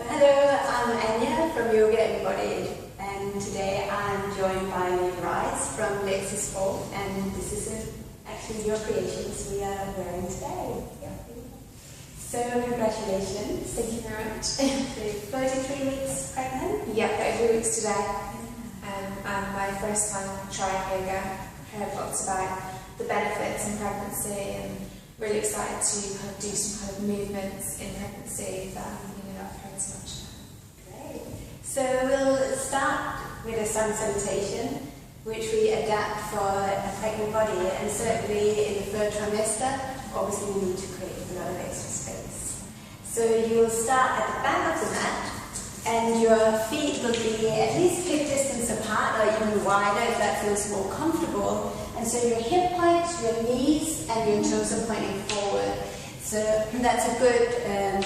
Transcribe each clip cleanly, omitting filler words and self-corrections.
Hello, I'm Anya from Yoga Embodied, and today I'm joined by Rice from Lexie Sport, and this is actually your creations we are wearing today. Yeah. So congratulations. Thank you very much. So 33 weeks pregnant? Yeah, 33 weeks today. And my first time trying yoga. I heard lots about the benefits in pregnancy and really excited to kind of do some kind of movements in pregnancy that I've heard so much about. Great. So we'll start with a sun salutation, which we adapt for a pregnant body, and certainly in the third trimester, obviously we need to create a lot of extra space. So you will start at the back of the mat, and your feet will be at least hip distance apart or even wider if that feels more comfortable. And so your hip point, your knees, and your toes are pointing forward. So that's a good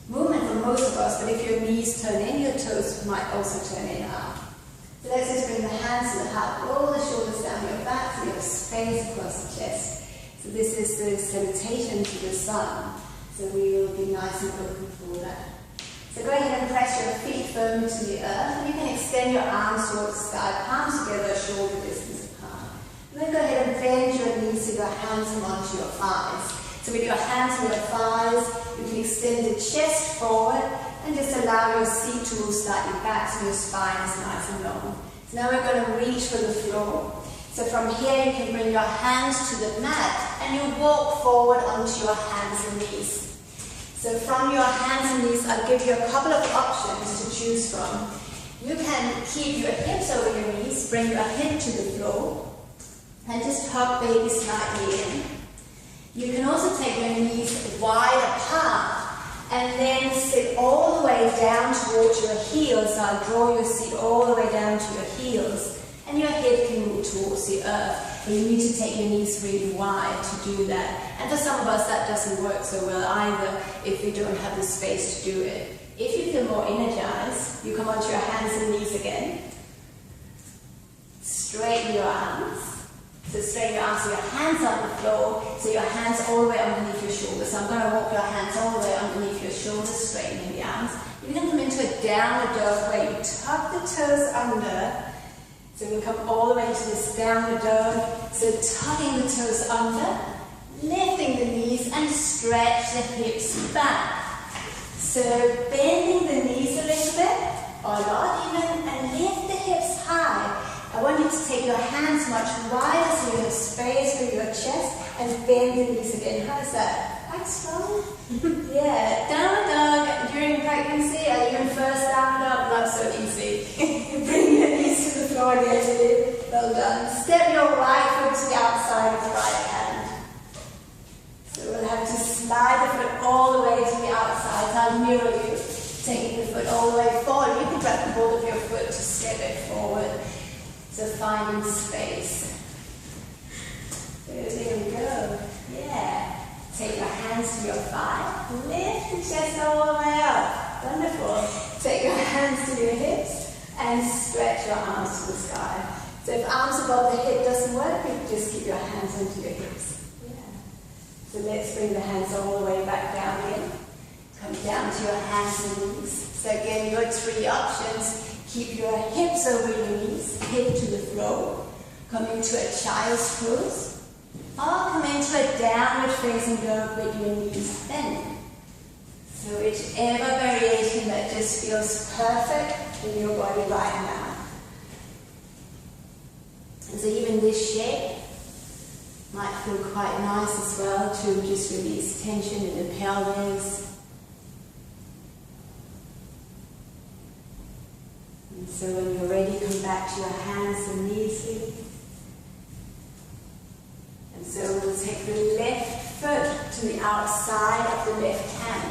movement for most of us, but if your knees turn in, your toes might also turn in up. So let's just bring the hands to the heart, roll the shoulders down your back so you have space across the chest. So this is the salutation to the sun. So we will be nice and open for that. So go ahead and press your feet firmly to the earth, and you can extend your arms towards the sky, palms together, shoulder distance apart. And then go ahead and bend your knees so your hands come onto your thighs. So with your hands on your thighs, you can extend the chest forward and just allow your seat to move slightly back so your spine is nice and long. So now we're going to reach for the floor. So from here you can bring your hands to the mat and you walk forward onto your hands and knees. So from your hands and knees, I'll give you a couple of options to choose from. You can keep your hips over your knees, bring your hip to the floor, and just hug baby slightly in. You can also take your knees wide apart, and then sit all the way down towards your heels. So I'll draw your seat all the way down to your heels, and your head can move towards the earth. But you need to take your knees really wide to do that. And for some of us that doesn't work so well either if we don't have the space to do it. If you feel more energized, you come onto your hands and knees again. Straighten your arms. So straighten your arms so your hands on the floor, so your hands all the way underneath your shoulders. So I'm going to walk your hands all the way underneath your shoulders, straightening the arms. You can come into a downward dog where you tuck the toes under. So we'll come all the way to this downward dog. So tucking the toes under, lifting the knees and stretch the hips back. So bending the knees a little bit, or a lot even, and lift the hips high. I want you to take your hands much wider so you have space for your chest and bend the knees again. How's that? Quite strong? Yeah. Downward dog during pregnancy or even first downward dog, not so easy. You bring your knees to the floor and get well done. Step your right foot to the outside of the right hand. So we'll have to slide the foot all the way to the outside. I'll mirror you, taking the foot all the way forward. You can grab the ball of your foot to step it forward. So finding space. So there we go. Yeah. Take your hands to your thigh. Lift the chest all the way up. Wonderful. Take your hands to your hips and stretch your arms to the sky. So if arms above the hip doesn't work, you just keep your hands onto your hips. Yeah. So let's bring the hands all the way back down again. Come down to your hands and knees. So again, your three options. Keep your hips over your knees, hip to the floor. Come into a child's pose. Or come into a downward facing dog with your knees bent. So whichever variation that just feels perfect in your body right now. And so even this shape might feel quite nice as well to just release tension in the pelvis. And so when you're ready, come back to your hands and knees really. And so we'll take the left foot to the outside of the left hand.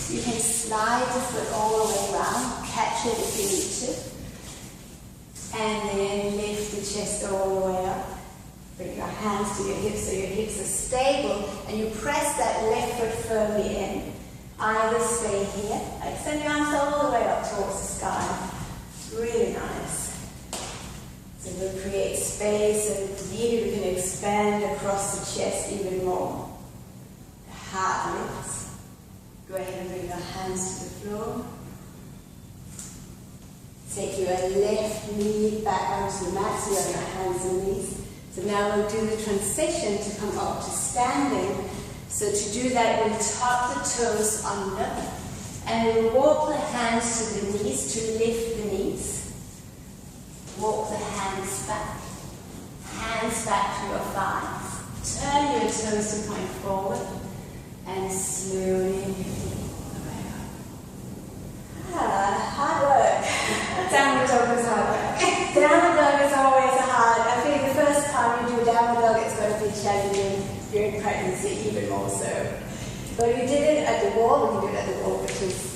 You can slide the foot all the way around, catch it if you need to. And then lift the chest all the way up. Bring your hands to your hips so your hips are stable, and you press that left foot firmly in. Either stay here, extend your arms all the way up towards the sky. Really nice. So we'll create space, and maybe we can expand across the chest even more. The heart lifts. Go ahead and bring your hands to the floor. Take your left knee back onto the mat, so you have your hands and knees. So now we'll do the transition to come up to standing. So to do that, we'll tuck the toes under, and we'll walk the hands to the knees to lift the knees. Walk the hands back to your thighs. Turn your toes to point forward, and slowly lift all the way up. Hard work. Downward dog is hard work. Downward dog is always hard. I think the first time you do downward dog, it's going to be challenging during pregnancy, even more so. But we did it at the wall. We can do it at the wall, which is